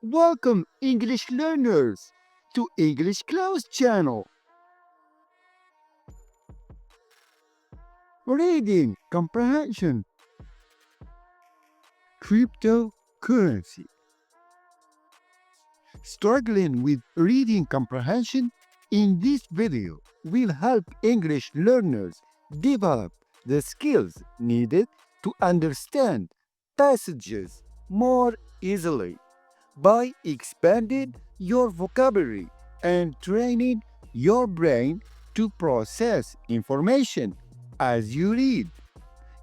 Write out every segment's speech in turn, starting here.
Welcome, English learners, to English Class channel. Reading Comprehension. Cryptocurrency. Struggling with reading comprehension? In this video, we'll help English learners develop the skills needed to understand passages more easily by expanding your vocabulary and training your brain to process information as you read.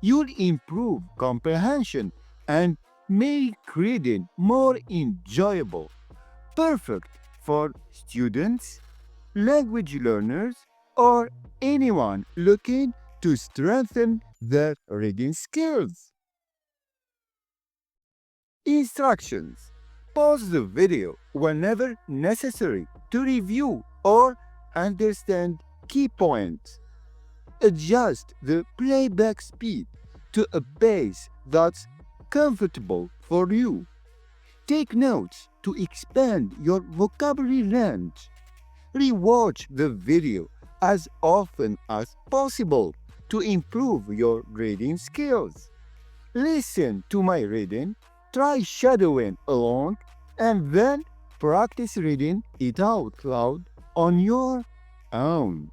You'll improve comprehension and make reading more enjoyable, perfect for students, language learners, or anyone looking to strengthen their reading skills. Instructions. Pause the video whenever necessary to review or understand key points. Adjust the playback speed to a pace that's comfortable for you. Take notes to expand your vocabulary range. Rewatch the video as often as possible to improve your reading skills. Listen to my reading, try shadowing along, and then practice reading it out loud on your own.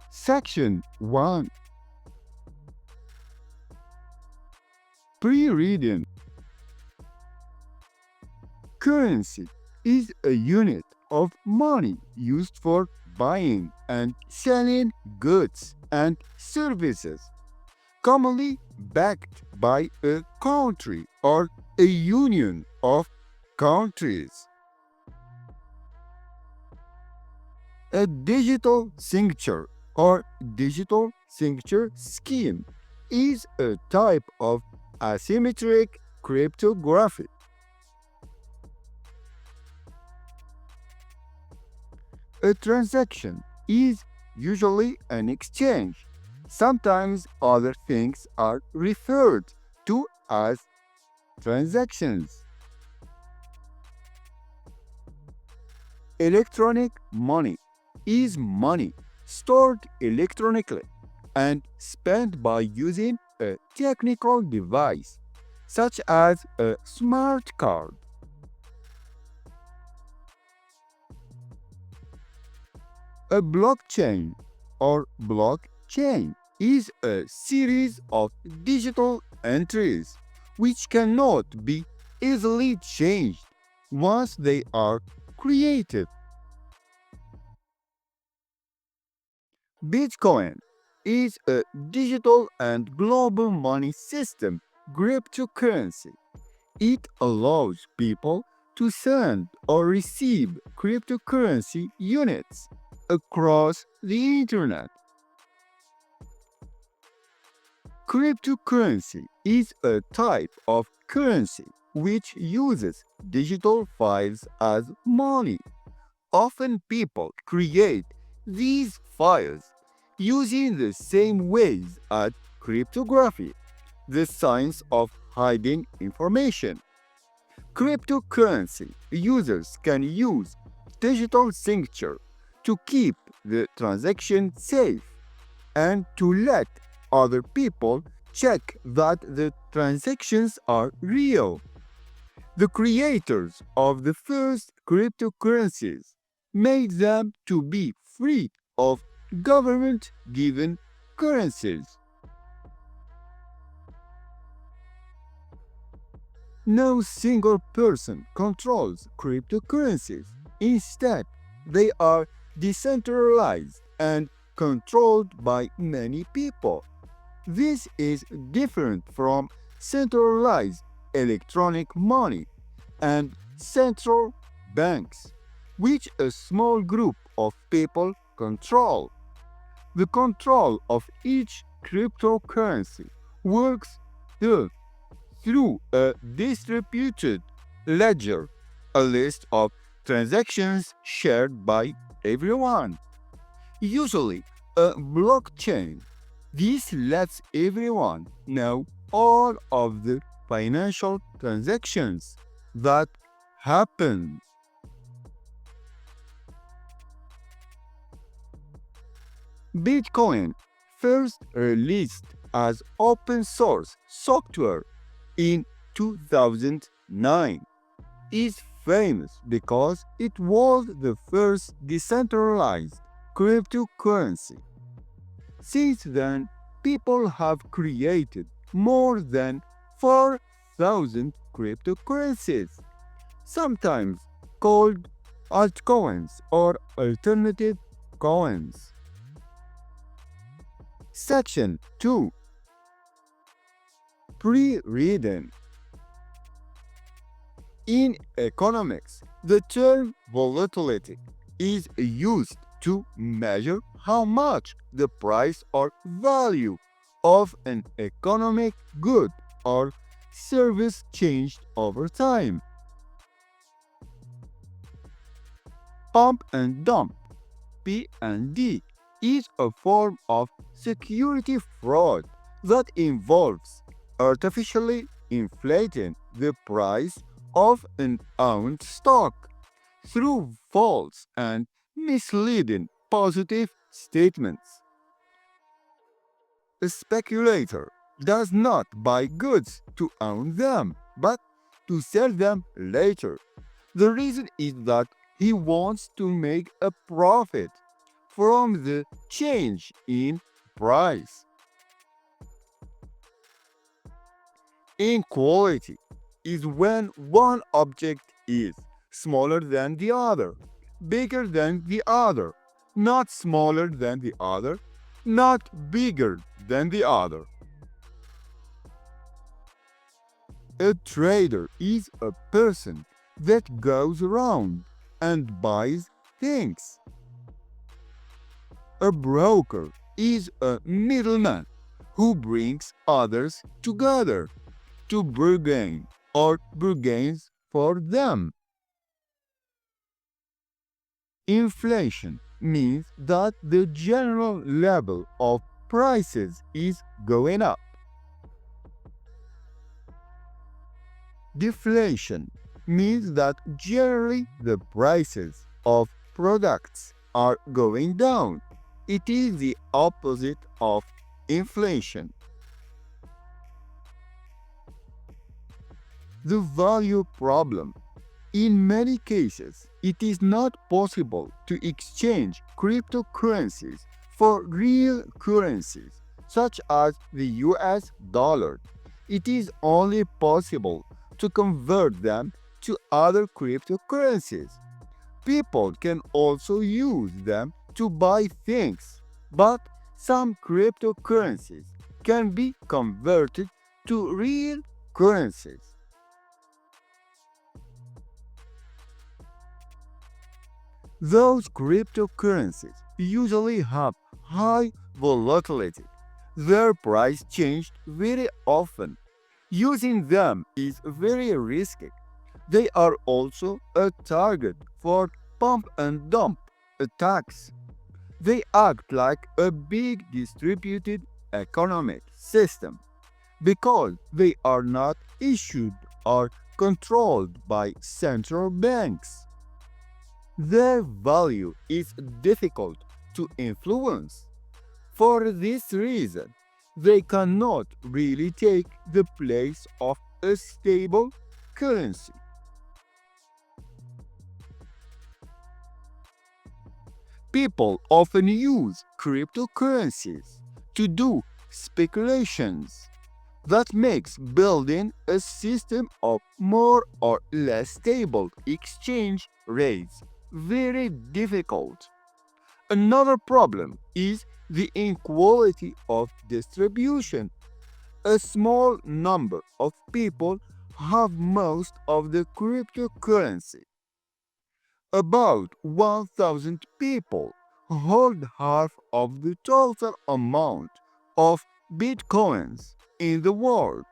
Section 1. Pre-reading. Currency is a unit of money used for buying and selling goods and services, commonly backed by a country or a union of countries. A digital signature or digital signature scheme is a type of asymmetric cryptography. A transaction is usually an exchange. Sometimes other things are referred to as transactions. Electronic money is money stored electronically and spent by using a technical device, such as a smart card. A blockchain or blockchain is a series of digital entries which cannot be easily changed once they are created. Bitcoin is a digital and global money system cryptocurrency. It allows people to send or receive cryptocurrency units across the internet. Cryptocurrency is a type of currency which uses digital files as money. Often people create these files using the same ways as cryptography, the science of hiding information. Cryptocurrency users can use digital signature to keep the transaction safe and to let other people check that the transactions are real. The creators of the first cryptocurrencies made them to be free of government-given currencies. No single person controls cryptocurrencies. Instead, they are decentralized and controlled by many people. This is different from centralized electronic money and central banks, which a small group of people control. The control of each cryptocurrency works through a distributed ledger, a list of transactions shared by everyone. Usually, a blockchain This lets everyone know all of the financial transactions that happen. Bitcoin, first released as open source software in 2009, is famous because it was the first decentralized cryptocurrency. Since then, people have created more than 4,000 cryptocurrencies, sometimes called altcoins or alternative coins. Section 2. Pre-reading. In economics, the term volatility is used to measure how much the price or value of an economic good or service changed over time. Pump and dump (P&D) is a form of security fraud that involves artificially inflating the price of an owned stock through false and misleading positive statements. A speculator does not buy goods to own them, but to sell them later. The reason is that he wants to make a profit from the change in price. Inequality is when one object is smaller than the other, bigger than the other, not smaller than the other, not bigger than the other. A trader is a person that goes around and buys things. A broker is a middleman who brings others together to bargain or bargains for them. Inflation means that the general level of prices is going up. Deflation means that generally the prices of products are going down. It is the opposite of inflation. The value problem. In many cases, it is not possible to exchange cryptocurrencies for real currencies, such as the US dollar. It is only possible to convert them to other cryptocurrencies. People can also use them to buy things, but some cryptocurrencies can be converted to real currencies. Those cryptocurrencies usually have high volatility. Their price changed very often. Using them is very risky. They are also a target for pump and dump attacks. They act like a big distributed economic system because they are not issued or controlled by central banks. Their value is difficult to influence. For this reason, they cannot really take the place of a stable currency. People often use cryptocurrencies to do speculations. That makes building a system of more or less stable exchange rates very difficult. Another problem is the inequality of distribution. A small number of people have most of the cryptocurrency. About 1,000 people hold half of the total amount of bitcoins in the world.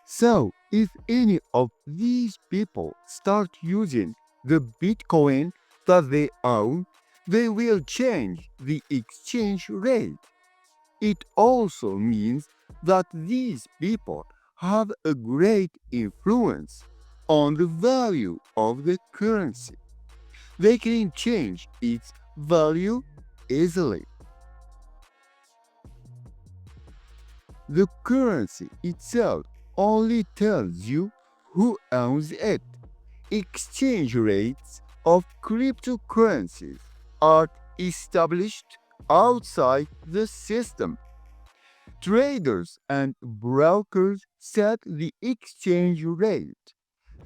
So, if any of these people start using the Bitcoin that they own, they will change the exchange rate. It also means that these people have a great influence on the value of the currency. They can change its value easily. The currency itself only tells you who owns it. Exchange rates of cryptocurrencies are established outside the system. Traders and brokers set the exchange rate.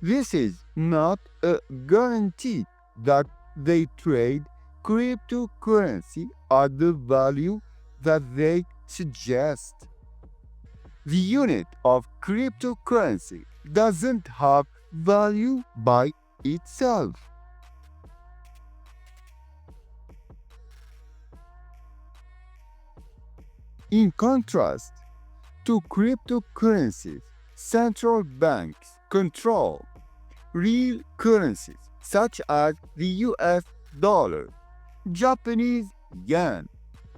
This is not a guarantee that they trade cryptocurrency at the value that they suggest. The unit of cryptocurrency doesn't have value by itself. In contrast to cryptocurrencies, central banks control real currencies such as the US dollar, Japanese yen,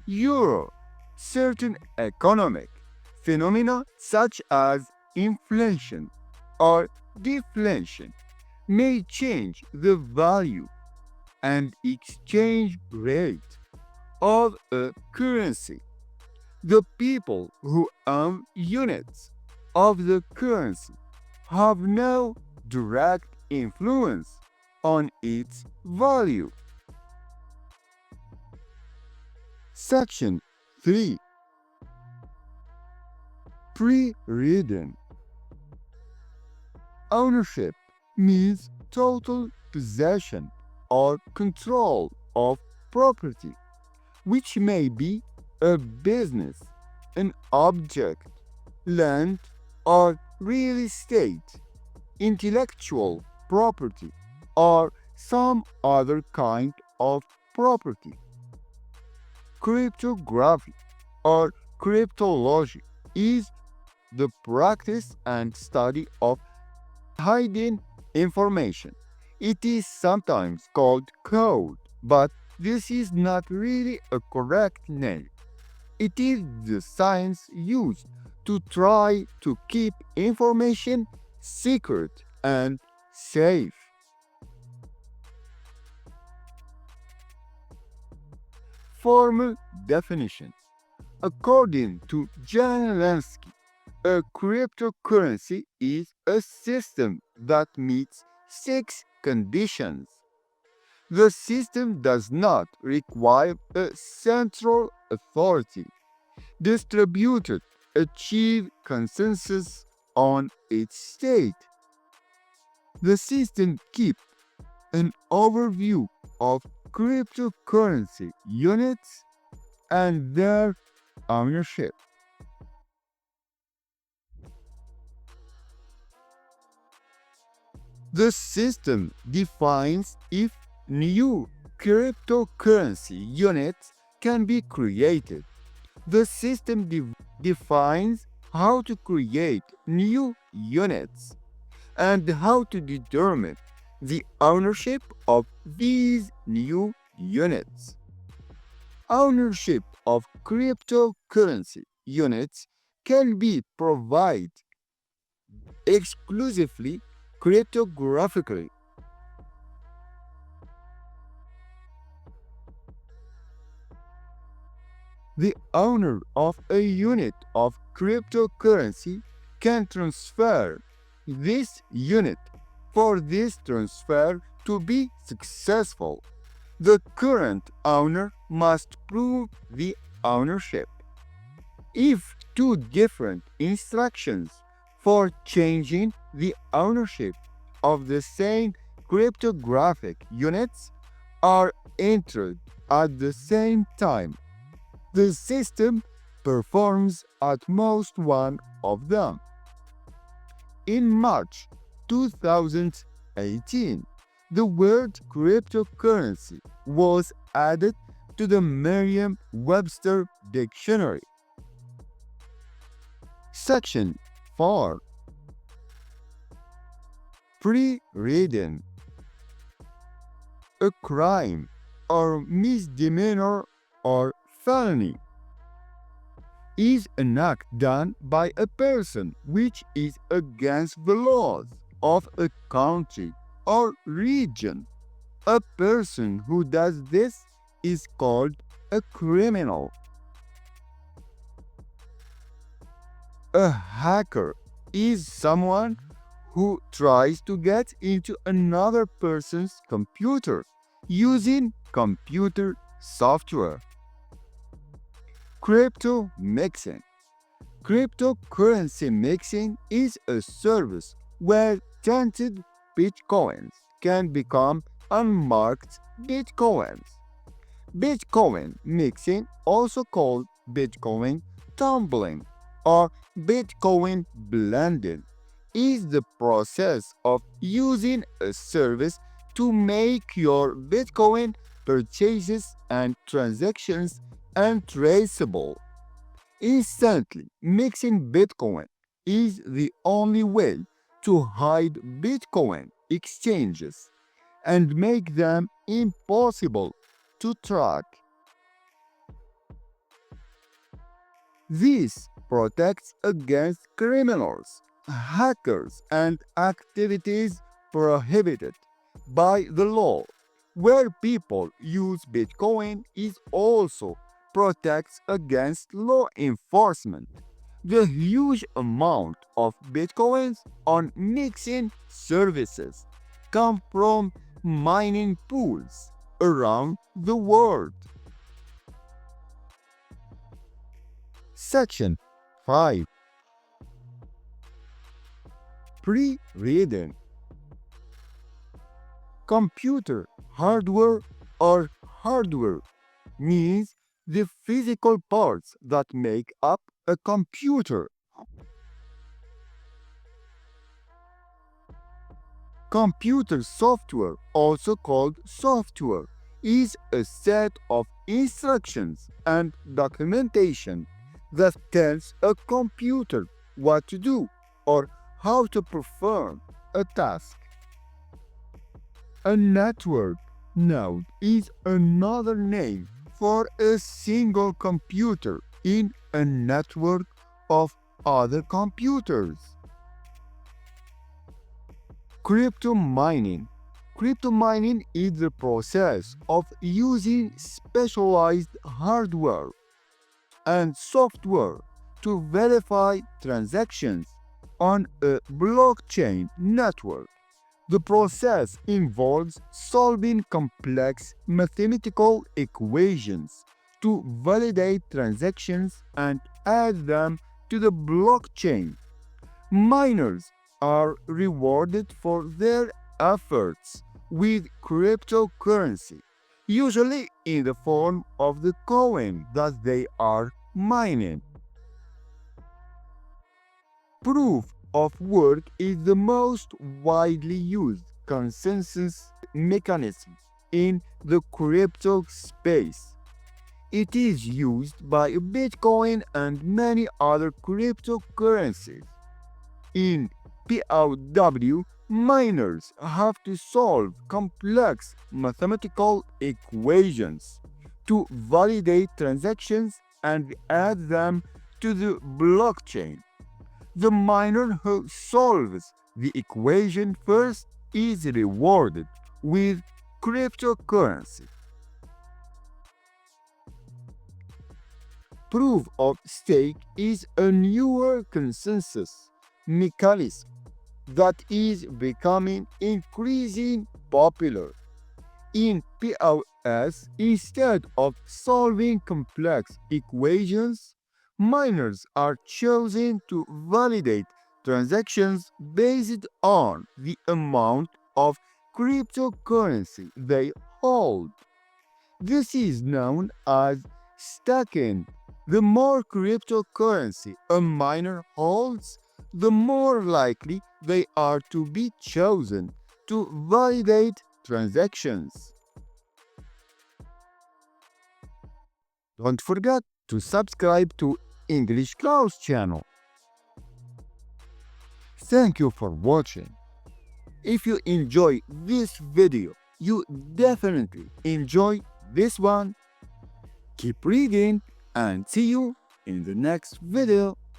euro. Certain economic phenomena such as inflation or deflation may change the value and exchange rate of a currency. The people who own units of the currency have no direct influence on its value. Section 3. Pre-reading. Ownership means total possession or control of property, which may be a business, an object, land, or real estate, intellectual property, or some other kind of property. Cryptography or cryptology is the practice and study of hiding information. It is sometimes called code, but this is not really a correct name. It is the science used to try to keep information secret and safe. Formal definition. According to Jan Lansky, a cryptocurrency is a system that meets 6 conditions. The system does not require a central authority. Distributed achieve consensus on its state. The system keeps an overview of cryptocurrency units and their ownership. The system defines if new cryptocurrency units can be created. The system defines how to create new units and how to determine the ownership of these new units. Ownership of cryptocurrency units can be provided exclusively cryptographically. The owner of a unit of cryptocurrency can transfer this unit. For this transfer to be successful, the current owner must prove the ownership. If two different instructions for changing the ownership of the same cryptographic units are entered at the same time, the system performs at most one of them. In March 2018, the word cryptocurrency was added to the Merriam-Webster dictionary. Section 4. Pre-reading. A crime or misdemeanor or felony is an act done by a person which is against the laws of a country or region. A person who does this is called a criminal. A hacker is someone who tries to get into another person's computer using computer software. Crypto mixing. Cryptocurrency mixing is a service where tainted bitcoins can become unmarked bitcoins. Bitcoin mixing, also called Bitcoin tumbling or Bitcoin blending, is the process of using a service to make your Bitcoin purchases and transactions untraceable. Instantly mixing Bitcoin is the only way to hide Bitcoin exchanges and make them impossible to track. This protects against criminals, hackers, and activities prohibited by the law. Where people use Bitcoin is also protects against law enforcement. The huge amount of Bitcoins on mixing services come from mining pools around the world. Section 5. Pre-reading. Computer hardware or hardware means the physical parts that make up a computer. Computer software, also called software, is a set of instructions and documentation that tells a computer what to do or how to perform a task. A network node is another name for a single computer in a network of other computers. Crypto mining. Crypto mining is the process of using specialized hardware and software to verify transactions on a blockchain network. The process involves solving complex mathematical equations to validate transactions and add them to the blockchain. Miners are rewarded for their efforts with cryptocurrency, usually in the form of the coin that they are mining. Proof of work is the most widely used consensus mechanism in the crypto space. It is used by Bitcoin and many other cryptocurrencies. In POW, miners have to solve complex mathematical equations to validate transactions and add them to the blockchain. The miner who solves the equation first is rewarded with cryptocurrency. Proof of stake is a newer consensus mechanism that is becoming increasingly popular. In POS, instead of solving complex equations, miners are chosen to validate transactions based on the amount of cryptocurrency they hold. This is known as staking. The more cryptocurrency a miner holds, the more likely they are to be chosen to validate transactions. Don't forget to subscribe to English Class channel. Thank you for watching. If you enjoy this video, you definitely enjoy this one. Keep reading and see you in the next video.